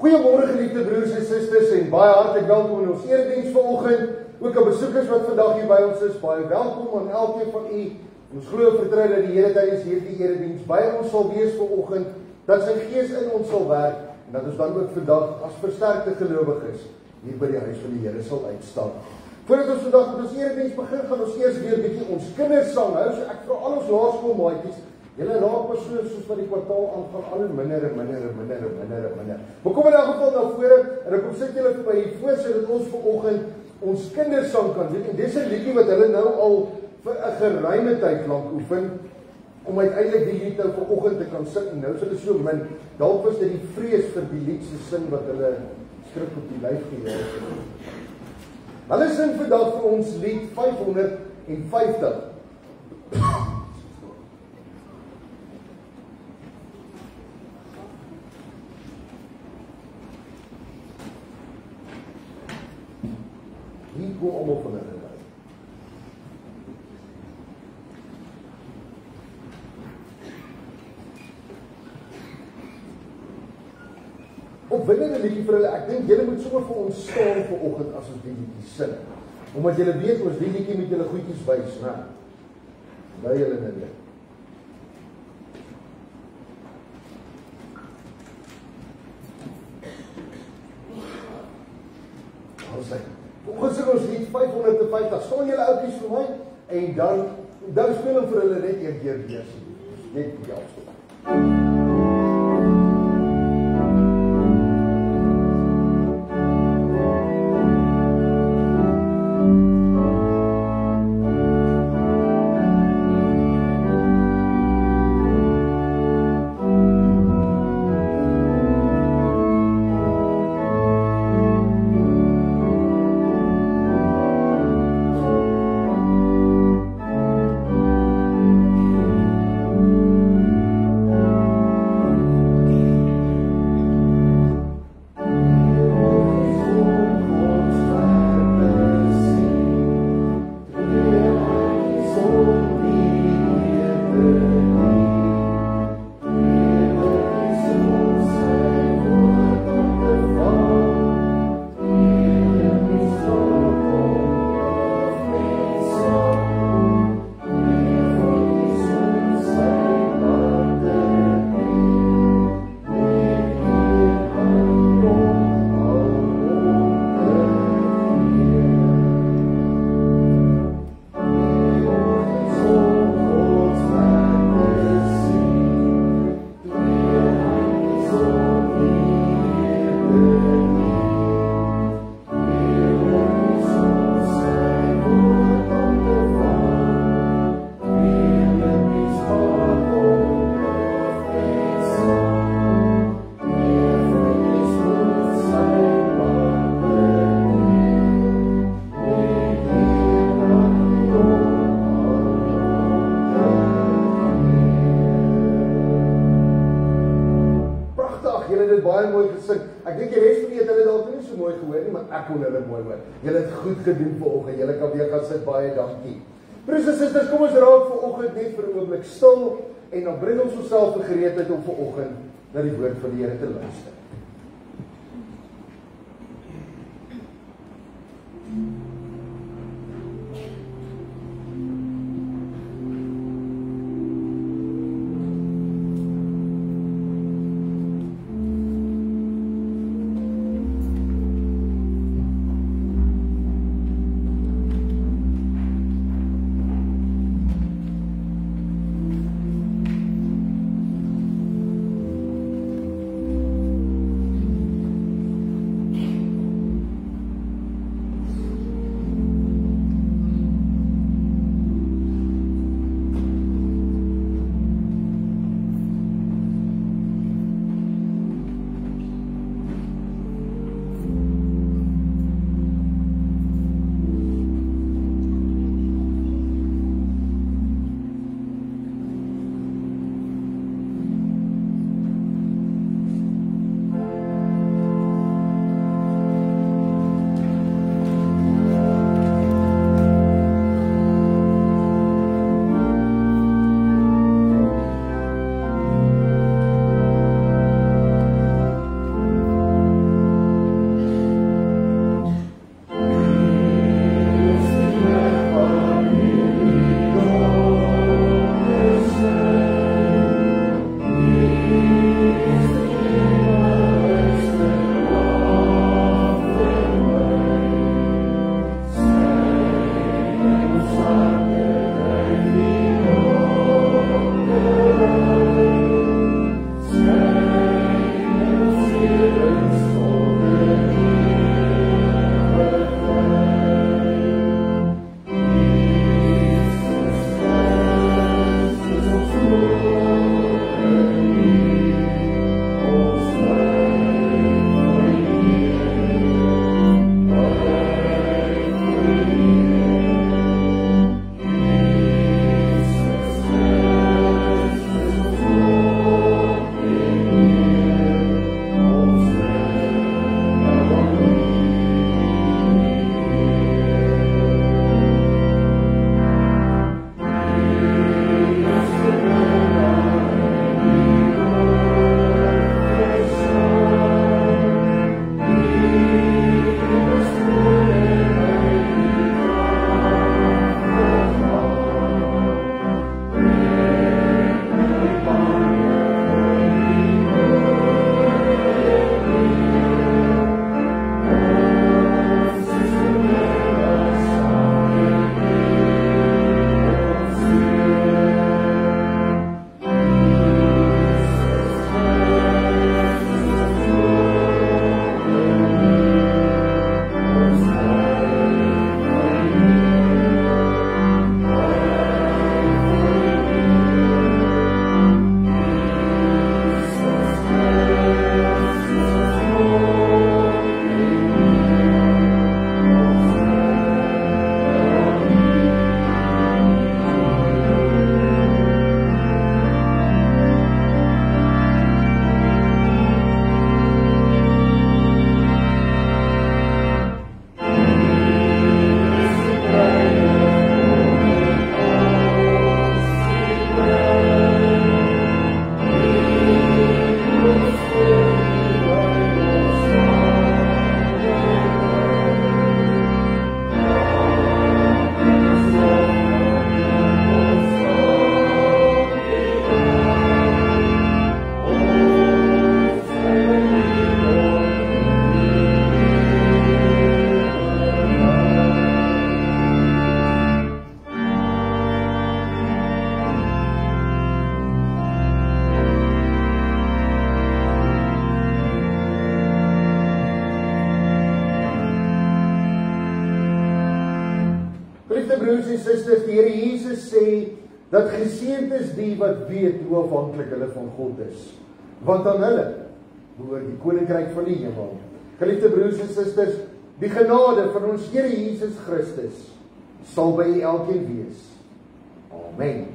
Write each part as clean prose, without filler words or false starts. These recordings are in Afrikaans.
Goeiemôre geliefde broers en susters en baie hartlik welkom in ons erediens vanoggend. Ook aan besoekers wat vandag hier by ons is, baie welkom aan elkeen van u. Ons glo vertrou dat die Here tydens hierdie erediens by ons sal wees vanoggend, dat sy gees in ons sal werk en dat ons dan ook vandag as versterkte gelowiges hier by die huis van die Here sal uitstap. Voordat ons vandag met ons erediens begin, gaan ons eers weer 'n bietjie ons kindersang hou. So ek vra al ons laerskoolmaatjies, julle raak maar soos wat die kwartaal aangaan, al hoe minder. Maar kom in elk geval na vore en ek kom sit julle by hier voor sodat ons vanoggend ons kindersang kan doen. En dis 'n liedjie wat hulle nou al vir 'n geruime tyd lank oefen om uiteindelik die lied nou vanoggend te kan sing. En nou is hulle so min. Dalk was dit die vrees vir die lied se sin wat hulle skrik op die lyf gejaag het. Hulle sing vandag vir ons lied 550. Hier kom allemaal van hulle by. Opwindende liedjie vir hulle. Ek dink julle moet sommer vir ons staan vanoggend as ons die liedjie sing. Omdat julle weet ons die liedjie met julle goedjies wys, né? Bly julle nou dit. Vanoggend sing ons lied 550. Staan julle oudjies vir my en dan speel hom vir hulle net een keer weer. Net die afstand. Julle het goed gedoen vanoggend. Julle kan weer gaan sit, baie dankie. Broers en susters, kom ons raak vanoggend net vir 'n oomblik stil en dan bring ons onsself in gereedheid om vanoggend na die woord van die Here te luister. Geliefde broers en susters, die Here Jesus sê dat geseënd is die wat weet hoe afhanklik hulle van God is. Want aan hulle behoort die koninkryk van die hemel. Geliefde broers en susters, die genade van ons Here Jesus Christus sal by elkeen wees. Amen.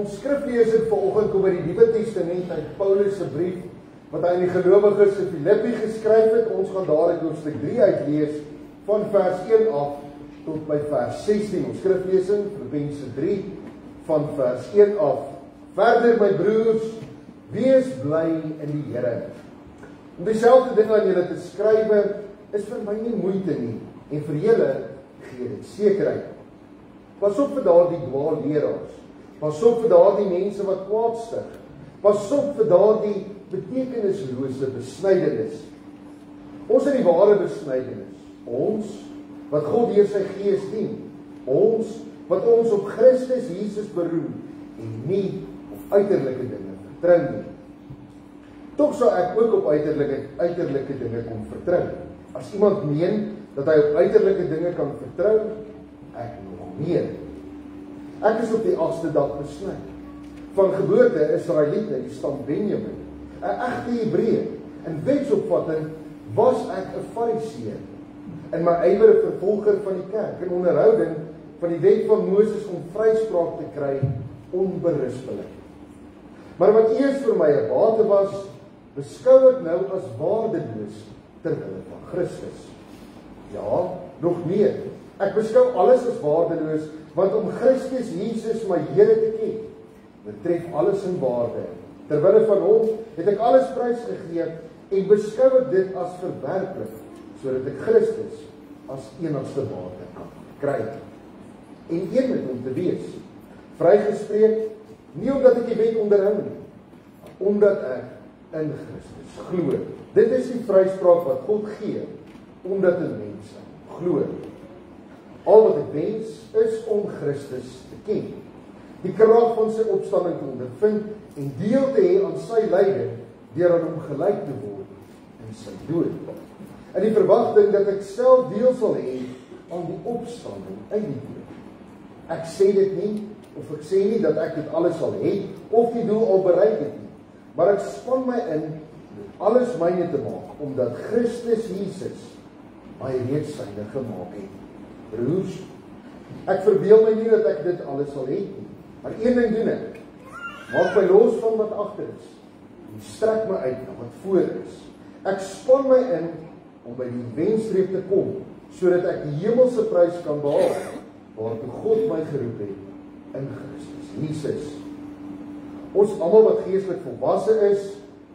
Skriflesing vanoggend kom by die Nuwe Testament uit Paulus se brief wat hy aan die gelowiges in Filippi geskryf het. Ons gaan daar uit hoofstuk 3 uitlees van vers 1 af tot by vers 16. Ons skriflesing Filippense 3 van vers 1 af. Verder my broers, wees bly in die Here. Om dieselfde ding aan julle te skrywe is vir my nie moeite nie en vir julle gee dit sekerheid. Pas op vir daardie dwaalleraars. Pas op vir daardie mense wat kwaad stig. Pas op vir daardie betekenislose besnydenis. Ons is die ware besnydenis. Ons wat God deur sy Gees dien. Ons wat ons op Christus Jesus beroem en nie op uiterlike dinge vertrou nie. Tog sal ek ook op uiterlike dinge kom vertrou. As iemand meen dat hy op uiterlike dinge kan vertrou, ek nog meer. Ek is op die 8ste dag besny. Van geboorte Israeliete, die stam Benjamin, 'n egte Hebreër. In wetsopvatting was ek 'n Fariseer. In my ywer 'n vervolger van die kerk, in onderhouding van die wet van Moses om vryspraak te kry, onberispelik. Maar wat eers vir my 'n bate was, beskou ek nou as waardeloos ter wille van Christus. Ja, nog meer. Ek beskou alles as waardeloos, want om Christus Jesus my Here te ken, betref alles in waarde. Terwille van hom het ek alles prysgegee en beskou ek dit as verwerplik, sodat ek Christus as enigste waarde kan kry. En een met hom te wees, vrygespreek, nie omdat ek die wet onderhou nie, maar omdat ek in Christus glo. Dit is die vryspraak wat God gee, omdat 'n mens glo. Al wat ek wens is om Christus te ken, die krag van sy opstanding te ondervind en deel te hê aan sy lyding deur aan hom gelyk te word in sy dood. In die verwagting dat ek self deel sal hê aan die opstanding uit die dood. Ek sê dit nie, of ek sê nie dat ek dit alles sal hê of die doel al bereik het nie, maar ek span my in alles myne te maak, omdat Christus Jesus my reeds syne gemaak het. Broers, ek verbeel my nie dat ek dit alles sal hê nie, maar een ding doen ek, maak my los van wat agter is, en strek my uit na wat voor is. Ek span my in om by die wenstreep te kom, sodat ek die hemelse prys kan behaal, waartoe God my geroep het in Christus Jesus. Ons almal wat geestelik volwasse is,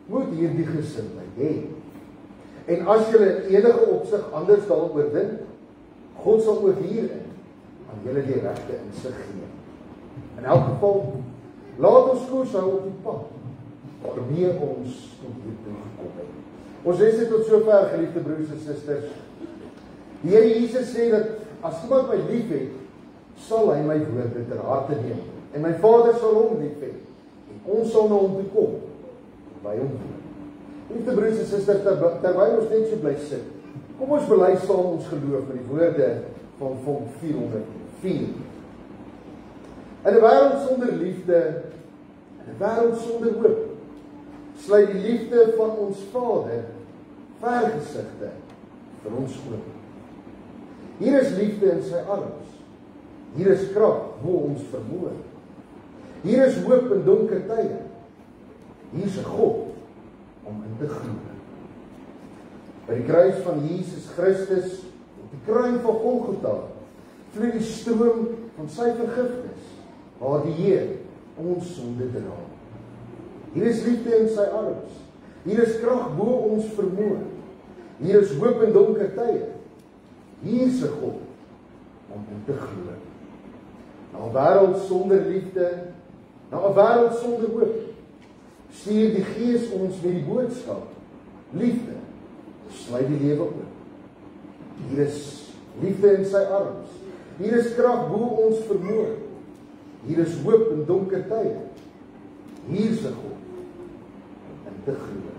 moet hierdie gesindheid hê. En as julle in enige opsig anders daaroor dink, God sal ook hierin aan julle die regte insig gee. In elk geval, laat ons koers hou op die pad, waarmee ons tot hiertoe gekom het. Ons les dit tot sover, geliefde broers en susters. Die Here Jesus sê dat as iemand my lief het, sal hy my woorde ter harte neem. En my Vader sal hom lief hê. En ons sal na hom toe kom, en by hom woon. Liefde broers en susters, terwyl ons net so bly sit, kom ons bely saam ons geloof met die woorde van Vonk 404. In 'n wêreld sonder liefde, in 'n wêreld sonder hoop, sluit die liefde van ons Vader vergesigte vir ons oop. Hier is liefde in sy arms. Hier is krag bo ons vermoë. Hier is hoop in donker tye. Hier is 'n God om in te glo. By die kruis van Jesus Christus, op die kruin van Golgotha, vloei die stroom van sy vergifnis, waar die Heer ons sonde dra. Hier is liefde in sy arms. Hier is krag bo ons vermoë. Hier is hoop in donker tye. Hier is 'n God om in te glo. Na 'n wêreld sonder liefde, na 'n wêreld sonder hoop, stuur die Gees ons met die boodskap: liefde sluit die lewe oop. Hier is liefde in sy arms. Hier is krag bo ons vermoë. Hier is hoop in donker tye. Hier is 'n God om in te glo.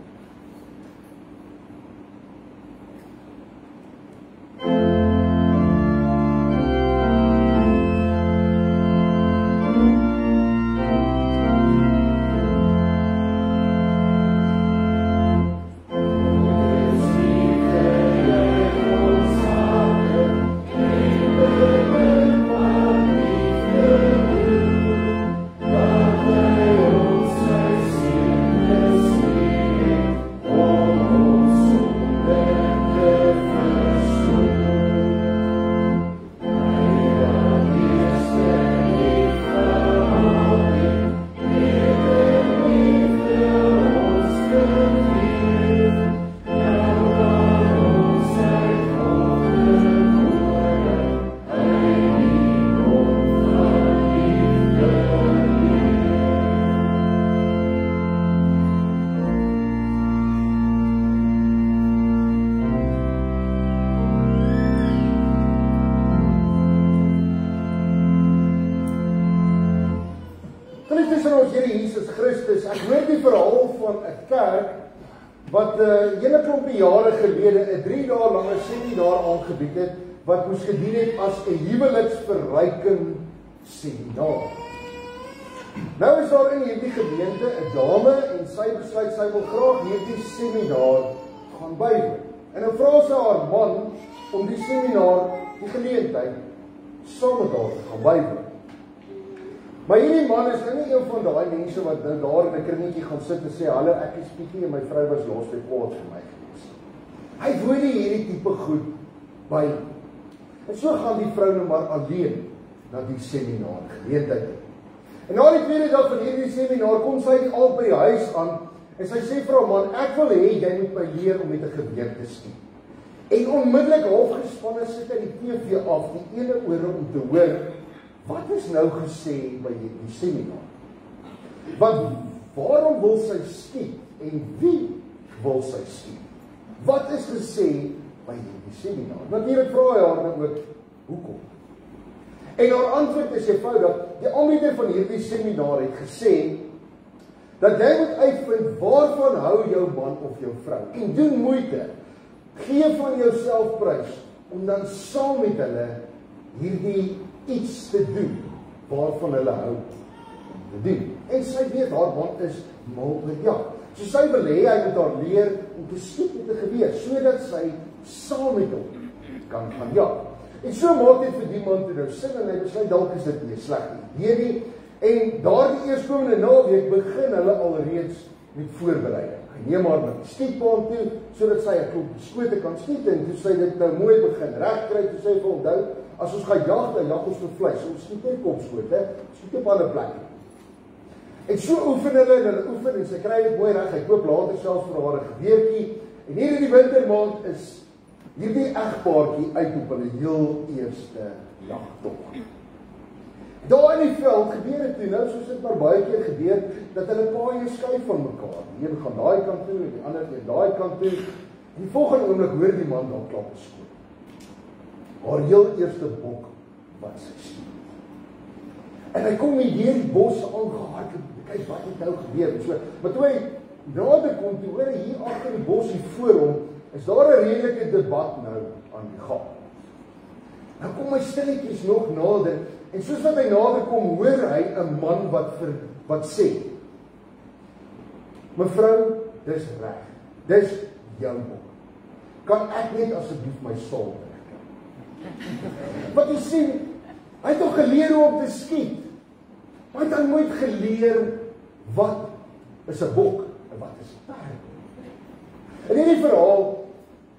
Ek hoor die verhaal van 'n kerk wat hele klompie jare gelede 'n 3 dae lange seminar aangebied het, wat moes gedien het as 'n huweliksverryking seminar. Nou is daar in hierdie gemeente 'n dame en sy besluit sy wil graag hierdie seminar gaan bywoon. En dan vra sy haar man om die seminar, die geleentheid, saam met haar te gaan bywoon. Maar hierdie man is nou nie een van daai mense wat nou daar in 'n kringetjie gaan sit en sê, hallo, ek is Pietie en my vrou was laasweek kwaad vir my gewees. Hy woon nie hierdie tipe goed by. En so gaan die vrou nou maar alleen na die seminar geleentheid. En na die tweede dag van hierdie seminar kom sy al by die huis aan en sy sê vir haar man, ek wil hê jy moet my leer om met 'n geweer te skiet. En onmiddellik halfgespanne sit hy die TV af, die ene ore om te hoor, wat is nou gesê by die seminar? Waarom wil sy skiet en wie wil sy skiet? Wat is gesê by die seminar? Natuurlik vra hy haar nou ook, hoekom? En haar antwoord is eenvoudig, die aanbieder van hierdie seminar het gesê, dat jy moet uitvind waarvan hou jou man of jou vrou, en doen moeite, gee van jouself prys, om dan saam met hulle hierdie iets te doen, waarvan hulle hou om te doen. En sy weet, haar man is mal met ja. So sy wil hê hy moet haar leer om te skiet met 'n geweer, sodat sy saam met hom kan gaan jag. En so maak dit vir die man toe nou sin en hy besluit dalk is dit nie 'n slegte idee nie. En daardie eerskomende naweek begin hulle alreeds met voorbereiding. Hy neem haar met die skietbaan toe sodat sy 'n klomp skote kan skiet en toe sy dit nou mooi begin regkry, toe sy vir onthou, as ons gaan jag, dan jag ons vir vleis. Ons skiet nie kopskote, skiet op ander plekke. En so oefen hulle oefen en sy kry dit mooi reg. Hy koop later selfs vir haar 'n geweertjie. En hier in die wintermaand is hierdie egpaartjie uit op hulle heel eerste jagtog. Daar in die veld gebeur dit toe nou, soos dit maar baie keer gebeur, dat hulle paaie skuif van mekaar. Die een gaan daai kant toe en die ander een daai kant toe. Die volgende oomblik hoor die man daar klap geskoot. Haar heel eerste bok wat sy skiet. En hy kom hier deur die bos aangehardloop. Kyk wat het nou gebeur. So, maar toe hy nader kom, toe hoor hy hier agter die bos hier voor hom, is daar 'n redelike debat nou aan die gang. Nou kom hy stilletjies nog nader, en soos wat hy nader kom, hoor hy 'n man wat sê, mevrou, dis reg, dis jou bok. Kan ek net asseblief my saal trek? Wat jy sien, hy het nog geleer hoe om te skiet, maar hy het dan nooit geleer wat is 'n bok en wat is 'n perd. In hierdie verhaal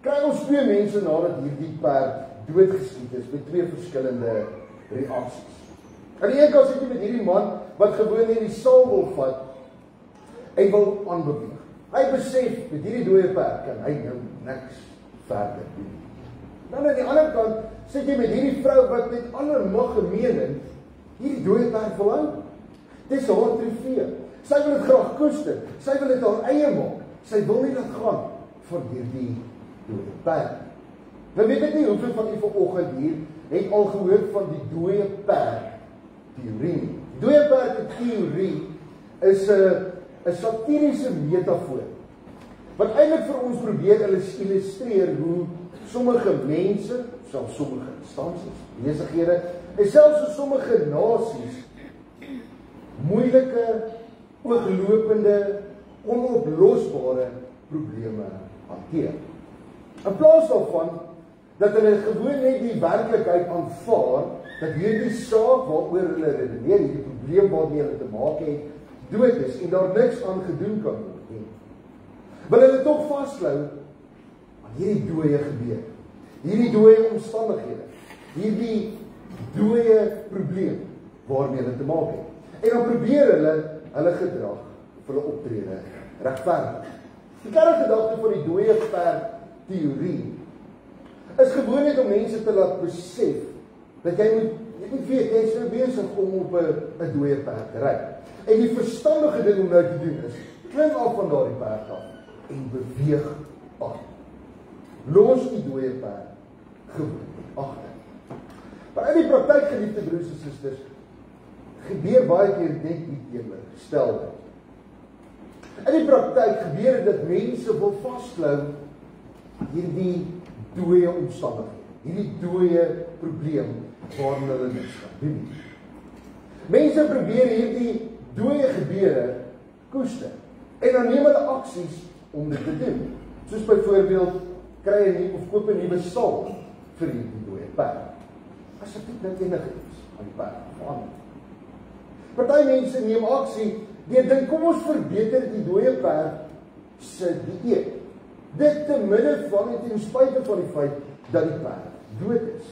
kry ons twee mense nadat hierdie perd doodgeskiet is met twee verskillende reaksies. Aan die een kant sit jy met hierdie man wat gewoon nie die saal wil vat en wil aanbeweeg. Hy besef met hierdie dooie perd kan hy nou niks verder doen. Dan aan die ander kant sit jy met hierdie vrou wat met aller mag en mening hierdie dooie perd wil hou. Dis haar trofee. Sy wil dit graag koester. Sy wil dit haar eie maak. Sy wil nie laat gaan vir hierdie dooie perd. Nou weet ek nie hoeveel van u vanoggend hier het al gehoor van die dooie perd teorie. Die dooie perd teorie is 'n satiriese metafoor wat eintlik vir ons probeer illustreer hoe sommige mense, selfs sommige instansies, besighede en selfs sommige nasies moeilike, ooglopende, onoplosbare probleme hanteer. In plaas daarvan dat hulle gewoon net die werklikheid aanvaar dat hierdie saak waaroor hulle redeneer, hierdie probleem waarmee hulle te maak het, dood is en daar niks aan gedoen kan word nie. Wil hulle tog vasklou aan hierdie dooie gebeur, hierdie dooie omstandighede, hierdie dooie probleem waarmee hulle te maak het. En dan probeer hulle gedrag of hulle optrede regverdig. Die kerngedachte van die dooie perd teorie is gewoon net om mense te laat besef dat jy moet weet, jy is nou besig om op 'n dooie perd te ry. En die verstandige ding om nou te doen is, klim af van daardie perd af en beweeg aan. Los die dooie perd gewoon agter. Maar in die praktyk, geliefde broers en susters, gebeur baie keer net die teenoorgestelde. In die praktyk gebeur dit dat mense wil vasklou hierdie dooie omstandighede, hierdie dooie probleem waarin hulle niks kan doen. Mense probeer hierdie dooie gebeure koester en dan neem hulle aksies om dit te doen. Soos byvoorbeeld kry 'n nuwe of koop 'n nuwe saal vir hierdie dooie perd. As dit net enigiets aan die perd verander. Party mense neem aksie deur dink kom ons verbeter die dooie perd se dieet. Dit te midde van en ten spyte van die feit dat die perd dood is.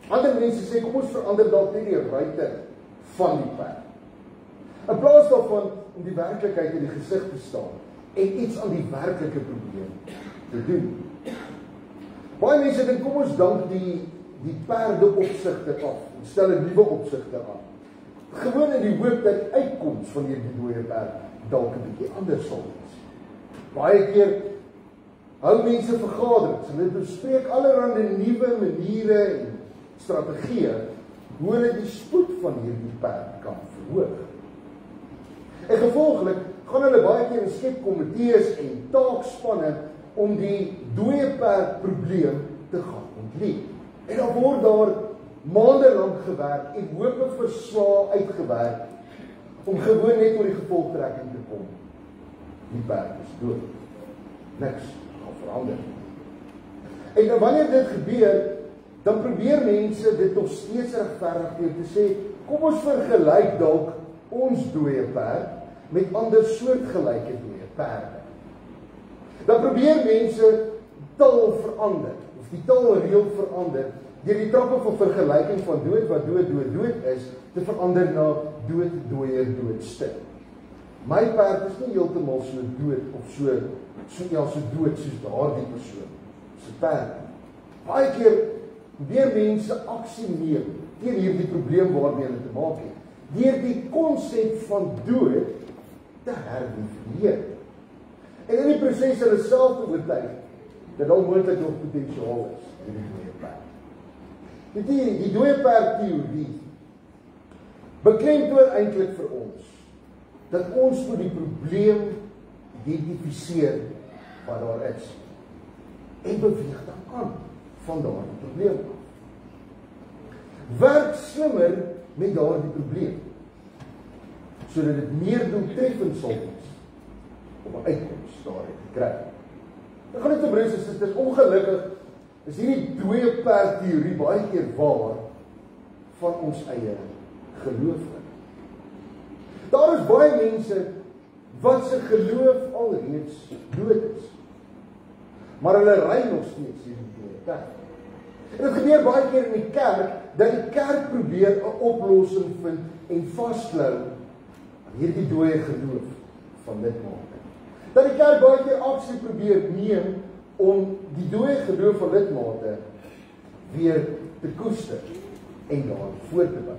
Ander mense sê kom ons verander dalk net die ruiter van die perd. In plaas daarvan om die werklikheid in die gesig te staan en iets aan die werklike probleem te doen. Baie mense dink kom ons dank die perde opsigte af en stel 'n nuwe opsigte aan. Gewoon in die hoop dat die uitkoms van hierdie dooie perd dalk 'n bietjie anders sal wees. Baie keer hou mense vergaderings en hulle bespreek allerlei nuwe maniere en strategieë hoe hulle die spoed van hierdie perd kan verhoog. En gevolglik gaan hulle baie keer in skepkomitees en taakspanne om die dooie perd probleem te gaan ontleed. En dan word daar maande lank gewerk en hopelik verslae uitgewerk om gewoon net oor die gevolgtrekking te kom. die perd is dood. Niks gaan verander. En nou wanneer dit gebeur, dan probeer mense dit nog steeds regverdig deur te sê, kom ons vergelyk dalk ons dooie perd met ander soortgelyke dooie perde. Dan probeer mense taal verander, of die taalreël verander, deur die trappe van vergelyking van dood wat dood is, te verander na dood, dooier, doodstil. My perd is nie heeltemal so dood of so dood soos daardie persoon se perd. Baie keer probeer mense aksie neem teen hierdie probleem waarmee hulle te maak het, deur die konsep van dood te herdefinieer. En in die proses hulle self te oortuig dat daar moontlik nog potensiaal is in die dooie perd. Die dooie perd teorie beklemtoon eintlik vir ons dat ons moet die probleem identifiseer wat daar is en beweeg dan aan van daardie probleem af. Werk slimmer met daardie probleem sodat dit meer doeltreffend sal wees om 'n uitkoms daaruit te kry. Ek gaan net broers en susters, ongelukkig is hierdie dooie perd teorie baie keer waar van ons eie geloof. Daar is baie mense wat se geloof alreeds dood is. Maar hulle ry nog steeds hierdie dooie perd. En dit gebeur baie keer in die kerk, dat die kerk probeer 'n oplossing vind en vasklou aan hierdie dooie geloof van lidmate. Dat die kerk baie keer aksie probeer neem om die dooie geloof van lidmate weer te koester en daar voort te bou.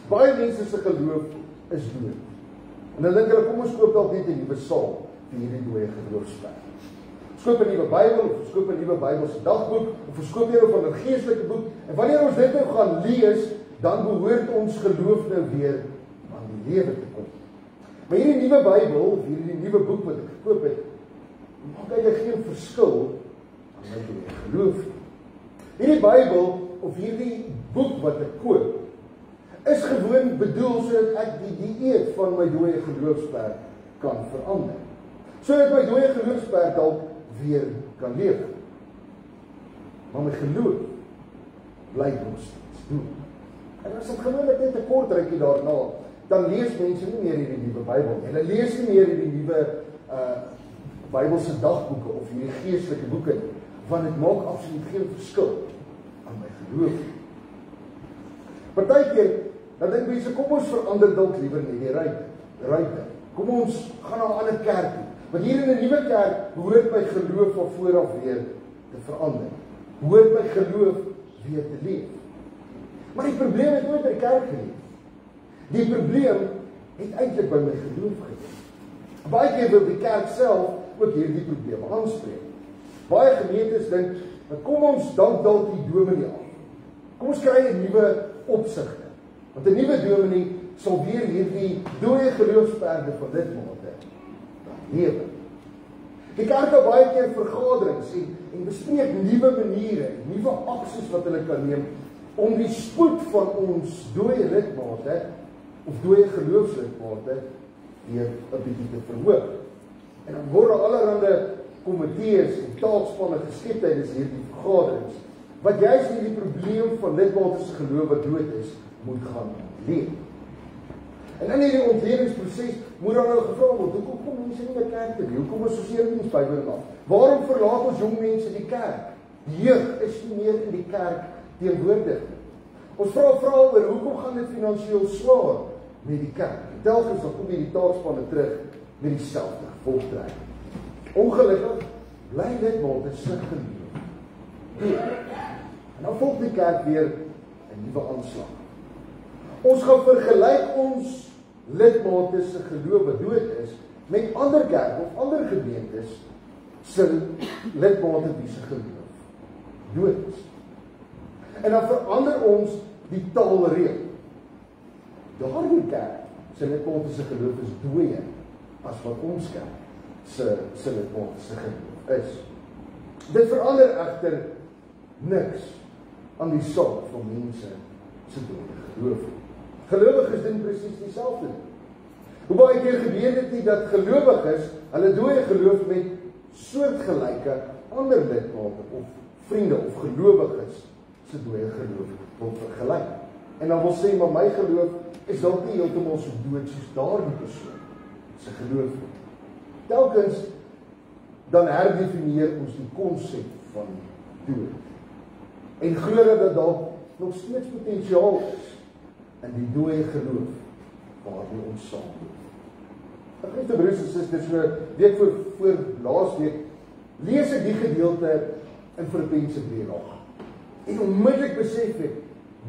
Baie mense se geloof is dood. En dan dink hulle, kom ons koop dalk net 'n nuwe saal vir hierdie dooie geloofsperd. Skoop 'n nuwe Bybel, of skoop 'n nuwe Bybelse dagboek, of skoop een van 'n geestelike boek. En wanneer ons dit nou gaan lees, dan behoort ons geloof nou weer aan die lewe te kom. Maar hierdie nuwe Bybel, of hierdie nuwe boek wat ek gekoop het, maak eintlik geen verskil aan my dooie geloof. Hierdie Bybel, of hierdie boek wat ek koop, is gewoon bedoel sodat ek die dieet van my dooie geloofsperd kan verander. Sodat my dooie geloofsperd dalk weer kan leef. Maar my geloof bly nog steeds dood. En as ek gewoonlik net 'n kort rukkie daarna, dan lees mense nie meer hierdie nuwe Bybel nie. Hulle lees nie meer hierdie nuwe Bybelse dagboeke of hierdie geestelike boeke nie, want dit maak absoluut geen verskil aan my geloof. Partykeer dan dink mense, kom ons verander dalk liewer net die ruimte. Kom ons gaan na 'n ander kerk toe. Want hier in 'n nuwe kerk behoort my geloof van voor af weer te verander. Behoort my geloof weer te leef. Maar die probleem het nooit by die kerk geleef. Die probleem het eintlik by my geloof geleef. Baie keer wil die kerk self ook hierdie probleme aanspreek. Baie gemeentes dink, kom ons dalk die dominee af. Kom ons kry 'n nuwe opsigte. Want 'n nuwe dominee sal weer hierdie dooie geloofsperde van lidmate lewe. Die kerk het baie keer vergaderings en bespreek nuwe maniere, nuwe aksies wat hulle kan neem om die spoed van ons dooie lidmate of dooie geloofslidmate weer 'n bietjie te verhoog. En dan word allerhande komitees en taakspanne geskep tydens hierdie vergaderings wat juist hierdie probleem van lidmate se geloof wat dood is, moet gaan leef. En in hierdie ontledingsproses moet dan nou gevra word, hoekom kom mense nie na kerk toe nie? Hoekom is ons erediens Bybel af? Waarom verlaat ons jong mense die kerk? Die jeug is nie meer in die kerk teenwoordig. Ons vra oor hoekom gaan dit finansiëel swaar met die kerk? Telkens dan kom hierdie taakspanne terug met dieselfde gevolgtrekking. Ongelukkig bly dit maar 'n stuk geloof. En dan volg die kerk weer 'n nuwe aanslag. Ons gaan vergelyk ons lidmate se geloof wat dood is met ander kerke of ander gemeentes se lidmate wie se geloof dood is. En dan verander ons die taalreël. Daardie kerk se lidmate se geloof is dooier as wat ons kerk se lidmate se geloof is. Dit verander egter niks aan die saak van mense se dooie geloof. Gelowiges doen presies dieselfde. Hoe baie keer gebeur dit nie dat gelowiges hulle dooie geloof met soortgelyke ander lidmate of vriende of gelowiges se dooie geloof word vergelyk. En dan wil sê, maar my geloof is dalk nie heeltemal so dood soos daardie persoon se geloof nie. Telkens dan herdefinieer ons die konsep van dood. En glo dat daar dalk nog steeds potensiaal is in die dooie geloof waarmee ons saamloop. Geliefde broers en susters, so week voor laasweek lees ek die gedeelte in Filippense 3 raak. En onmiddellik besef ek,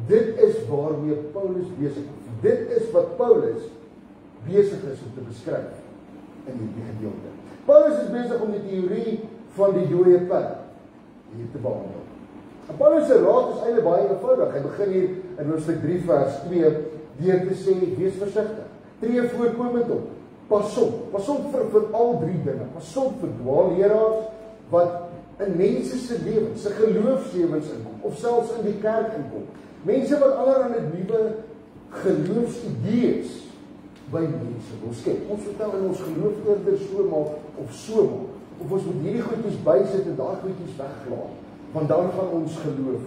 dit is waarmee Paulus besig is. Dit is wat Paulus besig is om te beskryf in die gedeelte. Paulus is besig om die teorie van die dooie pad hier te behandel. En Paulus se raad is eintlik baie eenvoudig. Hy begin hier in hoofstuk 3 vers 2 deur te sê, wees versigtig. Tree voorkomend op. Pas op vir al drie dinge. Pas op vir dwaalleraars wat in mense se lewens, se geloofslewens inkom, of selfs in die kerk inkom. Mense wat allerlei nuwe geloofsidees by mense wil skep. Ons vertel in ons geloof eerder so maak of so maak. Of ons moet hierdie goedjies bysit en daai goedjies weglaat, want dan gaan ons geloof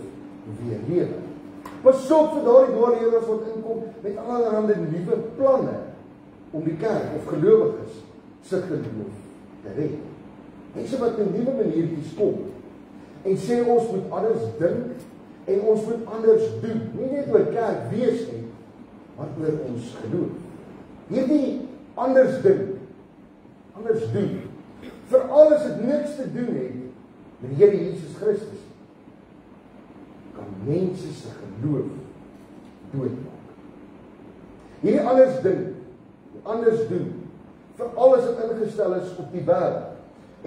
weer lewe. Pas op vir daardie dwaalleraars wat inkom met allerlei nuwe planne om die kerk of gelowiges se geloof te red. Mense wat in nuwe maniertjies kom en sê ons moet anders dink en ons moet anders doen. Nie net oor kerk wees nie, maar oor ons geloof. Hierdie anders dink, anders doen, veral as dit niks te doen het met die Here Jesus Christus, kan mense se geloof doodmaak. Hierdie anders dink, anders doen, veral as dit ingestel is op die wêreld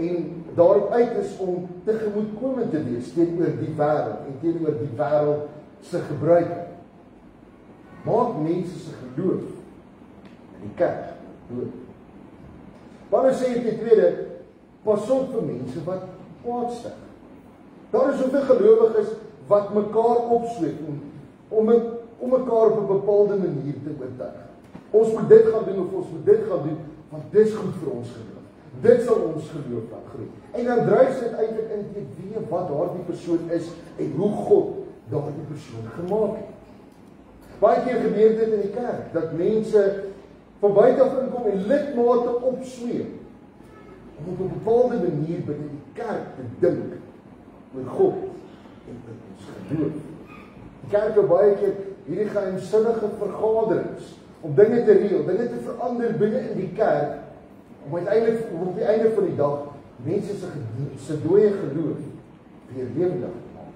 en daarop uit is om tegemoetkomend te wees teenoor die wêreld en teenoor die wêreld se gebruike. Maak mense se geloof in die kerk dood. Paulus sê in die tweede, pas op vir mense wat kwaad stig. Daar is soveel gelowiges wat mekaar opsweep om mekaar op 'n bepaalde manier te oortuig. Ons moet dit gaan doen of ons moet dit gaan doen, want dit is goed vir ons geloof. Dit sal ons geloof laat groei. En dan dryf dit eintlik in te weet wat daardie persoon is en hoe God daardie persoon gemaak het. Baie keer gebeur dit in die kerk, dat mense van buite af inkom en lidmate opsweep om op 'n bepaalde manier binne die kerk te dink oor God en oor ons geloof. Die kerk het baie keer hierdie geheimsinnige vergaderings om dinge te reël, dinge te verander binne in die kerk, om uiteindelik op die einde van die dag mense se dooie geloof weer lewendig te maak.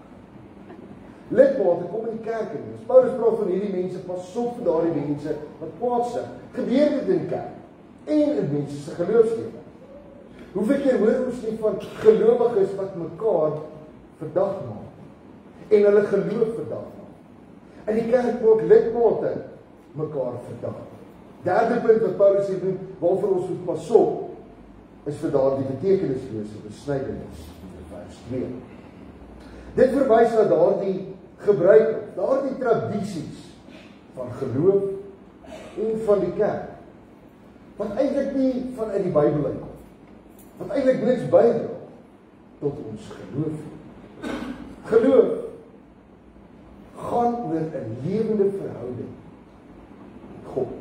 Lidmate kom in die kerk in. As Paulus praat van hierdie mense, pas op vir daardie mense wat kwaad stig. Gebeur dit in die kerk en in mense se geloofslewe. Hoeveel keer hoor ons nie van gelowiges wat mekaar verdag maak en hulle geloof verdag maak. In die kerk word lidmate mekaar verdag. Derde punt wat Paulus hier doen, waarvoor ons moet pas op, is vir daardie betekenislose besnydenis in vers 2. Dit verwys na daardie gebruike, daardie tradisies van geloof en van die kerk, wat eintlik nie vanuit die Bybel uitkom, wat eintlik niks bydra tot ons geloof. Geloof gaan oor 'n lewende verhouding met God.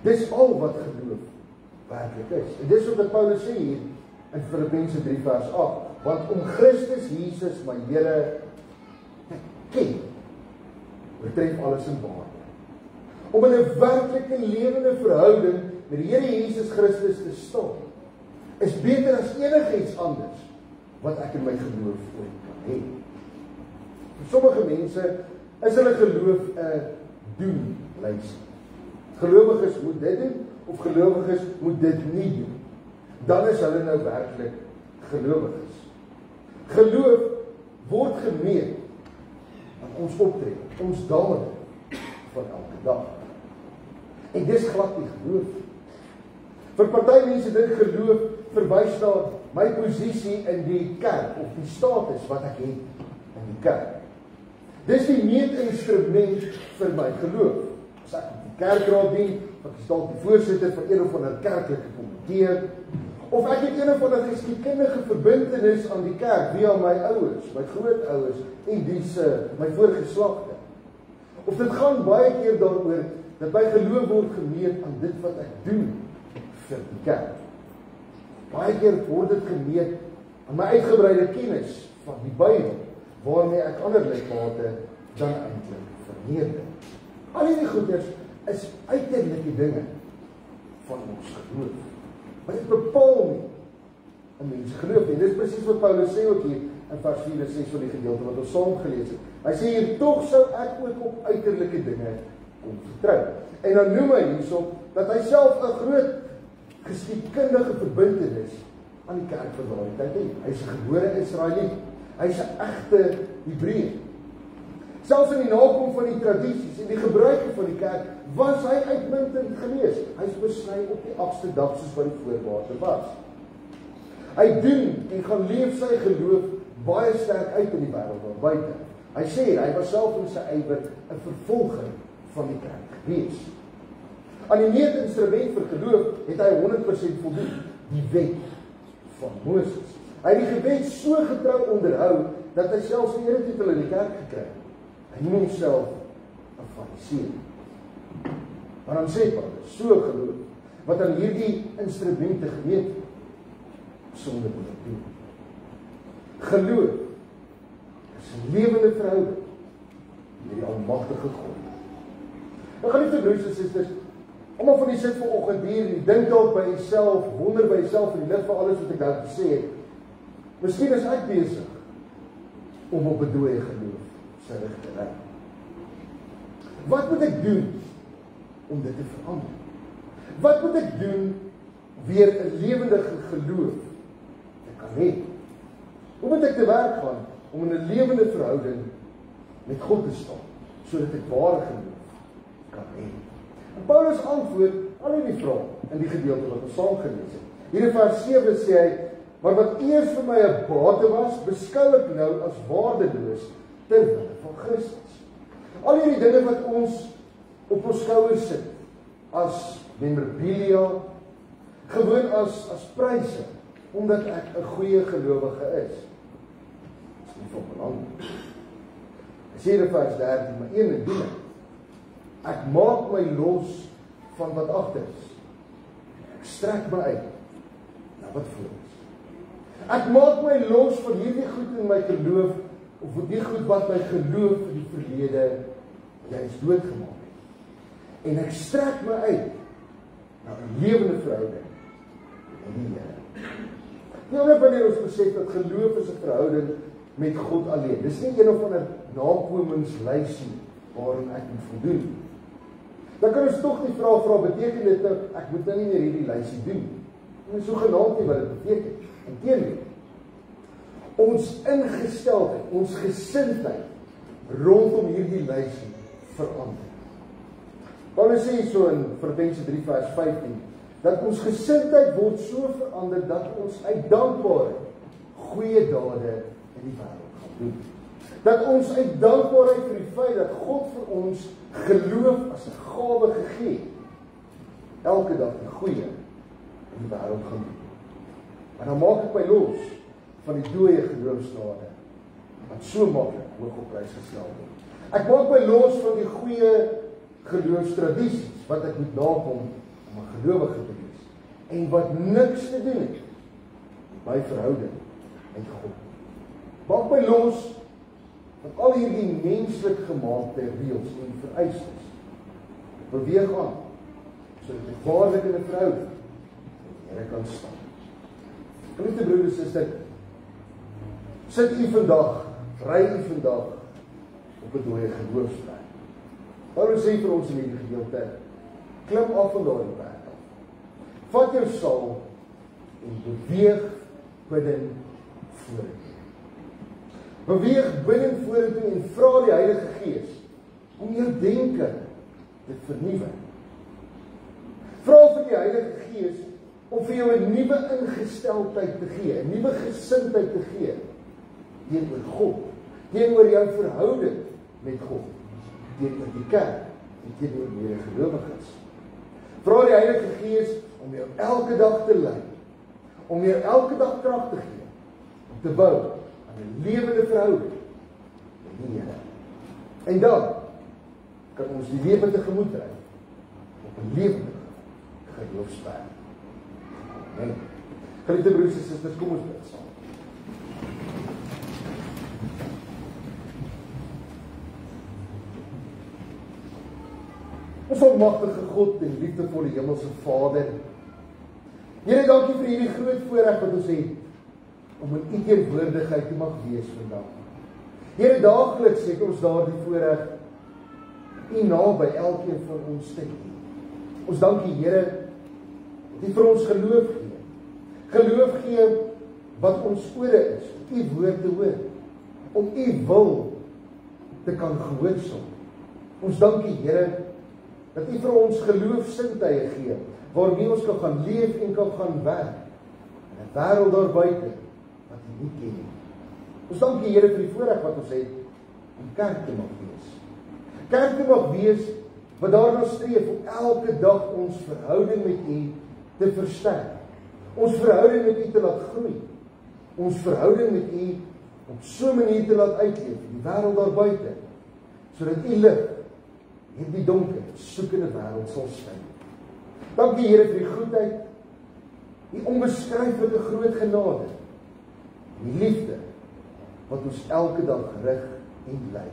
Dis al wat geloof werklik is. En dis wat Paulus sê hier in Filippense 3 vers 8. Want om Christus Jesus my Here te ken, betref alles in waarde. Om in 'n werklike lewende verhouding met die Here Jesus Christus te staan, is beter as enigiets anders wat ek in my geloof ooit kan hê. Vir sommige mense is hulle geloof 'n doen-lys. Gelowiges moet dit doen, of gelowiges moet dit nie doen. Dan is hulle nou werklik gelowiges. Geloof word gemeet aan ons optrede, ons dade van elke dag. En dis glad nie geloof. Vir party mense dit geloof verwys na my posisie in die kerk, of die status wat ek het in die kerk. Dis die meetinstrument vir my geloof. As ek op die kerkraad dien, ek is dalk die voorsitter van een of ander kerklike komitee, of ek het een of ander geskiedkundige verbintenis aan die kerk via my ouers, my grootouers en my voorgeslagte. Of dit gaan baie keer daaroor dat my geloof word gemeet aan dit wat ek doen vir die kerk. Baie keer word dit gemeet aan my uitgebreide kennis van die Bybel, waarmee ek ander lidmate dan eintlik verneder. Al hierdie goeders is uiterlike dinge van ons geloof. Maar dit bepaal nie 'n mens geloof nie. Dit is presies wat Paulus sê ook hier in vers 4 en 6 van die gedeelte wat ons saam gelees het. Hy sê hier, tog sou ek ook op uiterlike dinge kon vertrou. En dan noem hy hierso dat hy self 'n groot geskiedkundige verbintenis aan die kerk van daardie tyd het. Hy's 'n gebore Israeliet. Hy's 'n egte Hebreër. Selfs in die nakom van die tradisies en die gebruike van die kerk was hy uitmuntend gewees. Hy's besny op die 8ste dag soos wat die voorwaarde was. Hy doen en gaan leef sy geloof baie sterk uit in die wêreld daar buite. Hy sê hy was self in sy ywer 'n vervolger van die kerk gewees. Aan die meetinstrument vir geloof het hy 100% voldoen, die wet van Moses. Hy het die gebed so getrou onderhou dat hy selfs 'n eretitel in die kerk gekry het. Hy noem homself 'n Fariseer. Maar dan sê Paulus, so geloof wat aan hierdie instrumente gemeet sonder moet doen. Geloof is 'n lewende verhouding met die almagtige God. Nou geliefde broers en susters, almal van die sit vanoggend hier en dink dalk by jouself, wonder by jouself in die lig van alles wat ek nou gesê het. Miskien is ek besig om op 'n dooie geloof sy rig te ry. Wat moet ek doen om dit te verander? Wat moet ek doen weer 'n lewendige geloof te kan hê? Hoe moet ek te werk gaan om in 'n lewende verhouding met God te staan, sodat ek ware geloof kan hê? En Paulus antwoord al hierdie vrae in die gedeelte wat ons saam gelees het. Hier in vers 7 sê hy, maar wat eers vir my 'n bate was, beskou ek nou as waardeloos ter wille van Christus. Al hierdie dinge wat ons op ons skouers sit, as memorabilia, gewoon as pryse, omdat ek 'n goeie gelowige is. Dit is nie van belang nie. Hy sê in vers 13, maar een ding, ek maak my los van wat agter is. Ek strek my uit na wat voor is. Ek maak my los van hierdie goed in my geloof, of vir die goed wat my geloof in die verlede juist doodgemaak het. En ek strek my uit na 'n lewende verhouding met die Here. Nou wanneer ons besef dat geloof is 'n verhouding met God alleen. Dis nie een of ander nakomingslysie waarin ek moet voldoen. Dan kan ons tog die vraag vra, beteken dit dat ek moet nou nie meer hierdie lysie doen? En so genaamd nie wat dit beteken. Inteendeel, ons ingesteldheid, ons gesindheid rondom hierdie lysie verander. Paulus sê so in Filippense 3 vers 15, dat ons gesindheid word so verander dat ons uit dankbaarheid goeie dade in die wêreld gaan doen. Dat ons uit dankbaarheid vir die feit dat God vir ons geloof as 'n gawe gegee het, elke dag die goeie in die wêreld gaan doen. Maar dan maak ek my los van die dooie geloofsnade wat so maklik hoog op prys gestel word. Ek maak my los van die goeie geloofstradisies wat ek moet nakom om 'n gelowige te wees en wat niks te doen het met my verhouding met God. Maak my los van al hierdie menslik gemaakte reëls en vereistes. Beweeg aan sodat ek waarlik in 'n verhouding met die Here kan staan. Geliefde broers en susters, sit u vandag, ry u vandag op 'n dooie geloofspad. Paulus sê vir ons in hierdie gedeelte, klim af van daardie pad af. Vat jou saal en beweeg binne vorentoe. Beweeg binne vorentoe en vra die Heilige Gees om jou denke te vernuwe. Vra vir die Heilige Gees om vir jou 'n nuwe ingesteldheid te gee, 'n nuwe gesindheid te gee teenoor God, teenoor jou verhouding met God, teenoor die kerk en teenoor medegelowiges. Vra die Heilige Gees om jou elke dag te lei, om jou elke dag krag te gee, om te bou aan 'n lewende verhouding met die Here. En dan kan ons die lewe tegemoet ry op 'n lewende geloofsberg. Amen. Geliefde broers en susters, kom ons bid saam. Ons almagtige God en liefdevolle hemelse Vader, Here, dankie vir hierdie groot voorreg wat ons het om in U teenwoordigheid te mag wees vandag. Here, daagliks het ons daardie voorreg U naby elkeen van ons te hê. Ons dank U, Here, dat U vir ons geloof gee. Geloof gee wat ons ore is, om U woord te hoor, om U wil te kan gehoorsaam. Ons dank U, Here, dat U vir ons geloofsintuie gee, waarmee ons kan gaan leef en kan gaan werk in 'n wêreld daar buite wat U nie ken nie. Ons dank U, Here, vir die voorreg wat ons het om kerk te mag wees. Kerk te mag wees wat daarna streef om elke dag ons verhouding met U te versterk. Ons verhouding met U te laat groei. Ons verhouding met U op so 'n manier te laat uitleef in die wêreld daar buite, sodat U lig in die donker, soekende wêreld sal skyn. Dankie, Here, vir die goedheid, die onbeskryflike groot genade, die liefde wat ons elke dag rig en lei.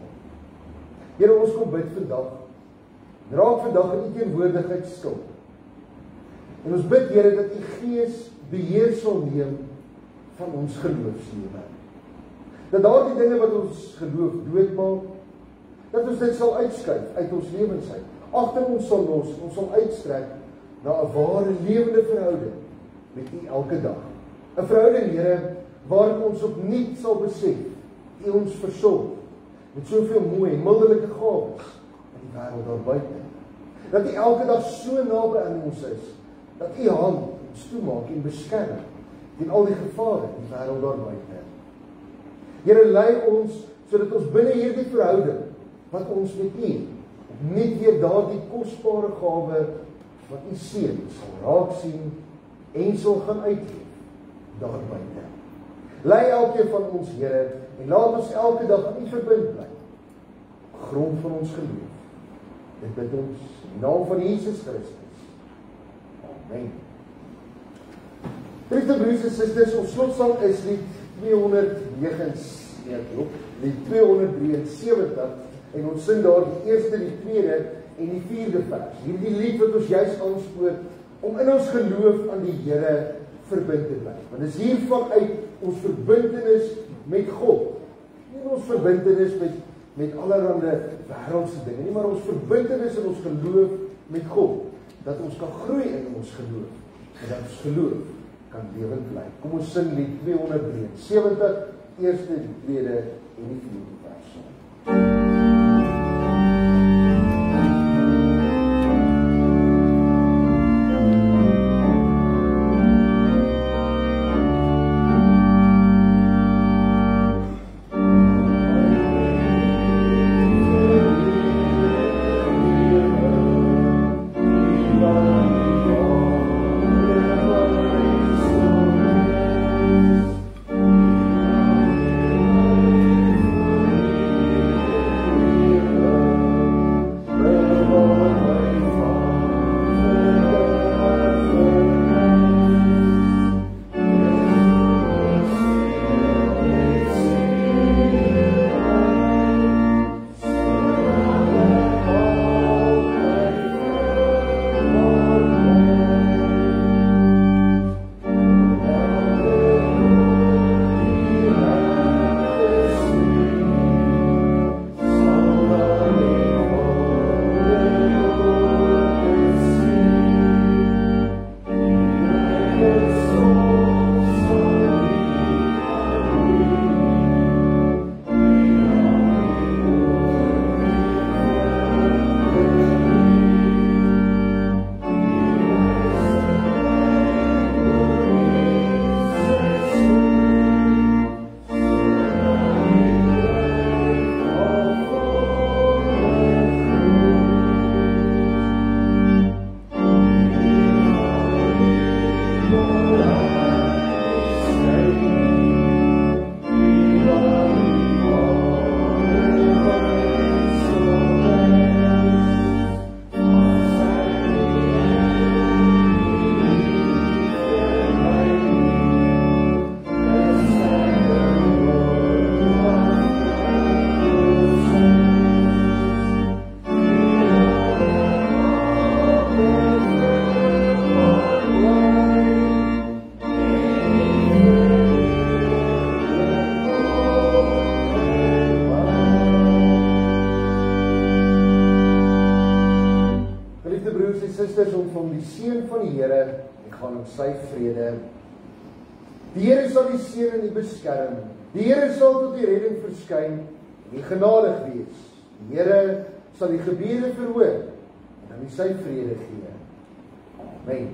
Here, ons kom bid vandag, raak vandag in U teenwoordigheid stil. En ons bid, Here, dat U Gees beheer sal neem van ons geloofslewe. Dat daardie dinge wat ons geloof doodmaak, dat ons dit sal uitskuif uit ons lewens uit. Agter ons sal los, ons sal uitstrek na 'n ware lewende verhouding met U elke dag. 'n Verhouding, Here, waarin ons opnuut sal besef U ons versorg met soveel mooi en mildelike gawes in die wêreld daar buite. Dat U elke dag so naby aan ons is, dat U hand ons toemaak en beskerm teen al die gevare in die wêreld daar buite. Here, lei ons sodat ons binne hierdie verhouding wat ons met U net weer daardie kosbare gawe wat U seën sal raak sien en sal gaan uitleef daar buite. Lei elkeen van ons, Here, en laat ons elke dag aan U verbind bly, op grond van ons geloof. Dit bid ons in die naam van Jesus Christus. Amen. Geliefde broers en susters, ons slotsang is lied 273 en ons sing daar die eerste, die tweede en die vierde vers. Hierdie lied wat ons juist aanspoor om in ons geloof aan die Here verbind te bly. Want dit is hiervan uit ons verbintenis met God. Nie ons verbintenis met allerhande wêreldse dinge nie, maar ons verbintenis in ons geloof met God. Dat ons kan groei in ons geloof en dat ons geloof kan lewend bly. Kom ons sing lied 273, eerste, die tweede en die vierde vers. Die Here sal die seën en die beskerm. Die Here sal tot die redding verskyn en die genadig wees. Die Here sal die gebede verhoor en aan sy vrede gee. Amen.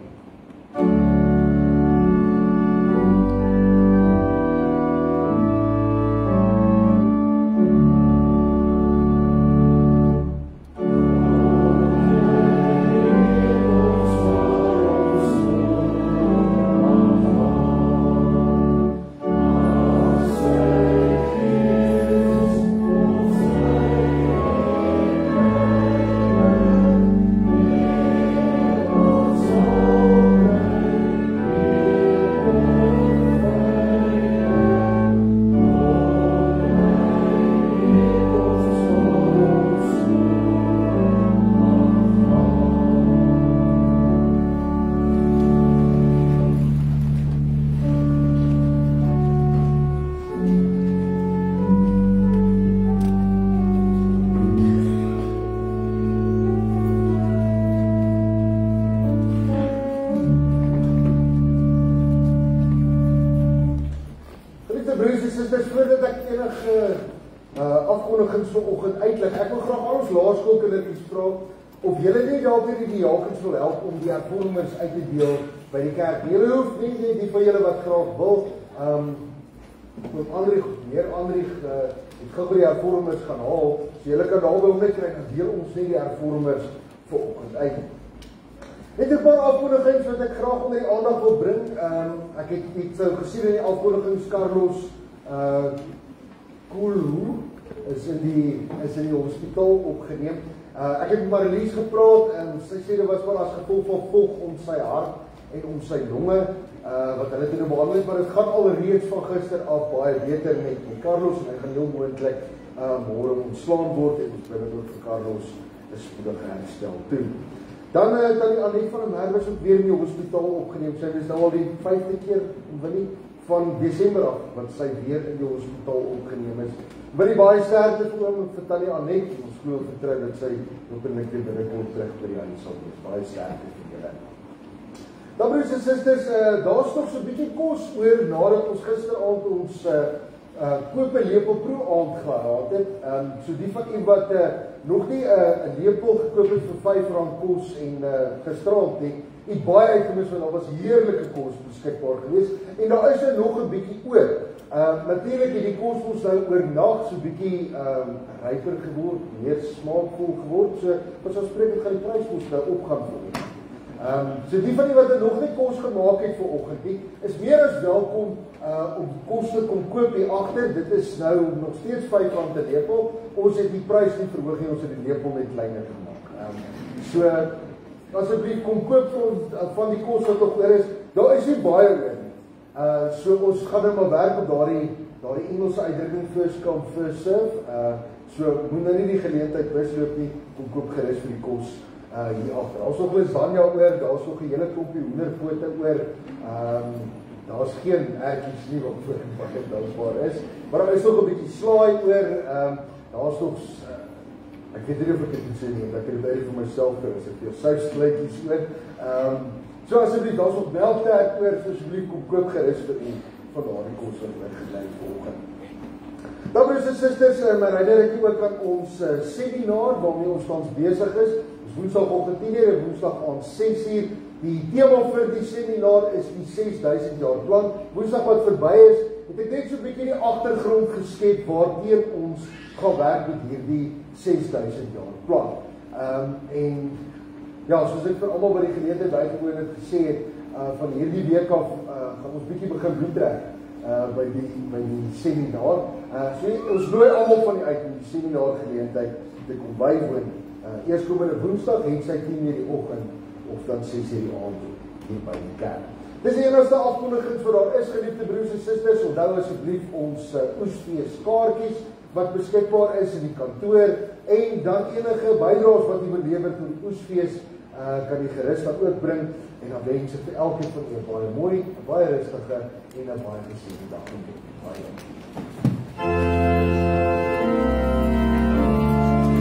Voordat ek enige afkondigings vanoggend uitlig, ek wil graag al ons laerskoolkindertjies vra of julle nie dalk die diakens wil help om die hervormings uit te deel by die kerk. Julle hoef nie, die van julle wat graag wil, meneer Andrieg het gou by die hervormings gaan haal, so julle kan daar wel net kry, en deel ons nie die hervormings vanoggend uit. Net 'n paar afkondigings wat ek graag onder die aandag wil bring. Ek het iets gesien in die afkondigings, Carlos Kulu is in die hospitaal opgeneem. Ek het met Marlies gepraat en sy sê dit was wel as gevolg van vog om sy hart en om sy longe wat hulle toe behandel het, maar dit gaan al reeds van gister af baie beter met Carlos en hy gaan heel moontlik môre ontslaan word en ons bid ook vir Carlos 'n spoedige herstel toe. Dan die Annette van der Merwe is ook weer in die hospitaal opgeneem. Sy is nou al die 5de keer van Desember af wat sy weer in die hospitaal opgeneem is. Wil die baie sterkte vir Tannie Annette. Ons glo en vertrou dat sy hopelik weer binnekort terug by die huis sal wees. Baie sterkte vir julle. Dan broers en susters, daar's nog so 'n bietjie kos oor nadat ons gisteraand ons koop 'n lepel proe aand gehad het. So die van u wat nog nie 'n lepel gekoop het vir R5 kos en gisteraand nie, het baie uitgemis want daar was heerlike kos beskikbaar gewees en daar is nog 'n bietjie oor. Natuurlik het die kos ons nou oornag so 'n bietjie ryper geword, meer smaakvol geword. So wat ons spreek gaan die pryskos nou opgaan vir ons. So die van die wat nog nie kos gemaak het vir oggend nie, is meer as welkom om kos te kom koop hier agter. Dit is nou nog steeds R5 'n lepel. Ons het die prys nie verhoog nie, ons het die lepel net kleiner gemaak. So asseblief kom koop van die kos wat nog oor is. Daar is nie baie oor nie. So ons gaan nou maar werk op daardie Engelse uitdrukking first come first serve. So moet nou nie die geleentheid misloop nie. Kom koop gerus vir die kos hier agter. Daar's nog lasagna oor, daar's nog 'n hele klompie hoenderpote oor. Daar's geen ertjies nie wat daar is. Maar daar is nog 'n bietjie slaai oor. Daar's nog ek weet nie of ek dit moet sê nie, ek het dit baie vir myself kry, as ek vir souskluitjies oor. So asseblief, daar's nog melktert oor, so asseblief kom koop gerus vir u van daardie kos wat oorgebly vanoggend. Dan broers en susters, maar herinner ek u ook aan ons seminar waarmee ons tans besig is. Ons Woensdagoggend 10:00 en Woensdag aand 6:00. Die tema vir die seminar is die 6000 jaar plan. Woensdag wat verby is, het ek net so 'n bietjie die agtergrond geskep waarteen ons gaan werk met hierdie 6000 jaar plan. En ja, soos ek vir almal by die geleentheid bygewoon het gesê het, van hierdie week af gaan ons bietjie begin bloedtrek by die seminar. So ons nooi almal van die uit in die seminar geleentheid te kom bywoon. Eerskomende Woensdag het sy 10:00 die oggend of dan 6:00 die aand hier by die kerk. Dis die enigste afkondiging vir daar is, geliefde broers en susters. Onthou asseblief ons oesfees kaartjies wat beskikbaar is in die kantoor en dan enige bydraes wat jy wil lewer tot die oesfees kan jy gerus dan ook bring en dan wens ek vir elkeen van julle baie mooi, 'n baie rustige en 'n baie geseënde dag. Baie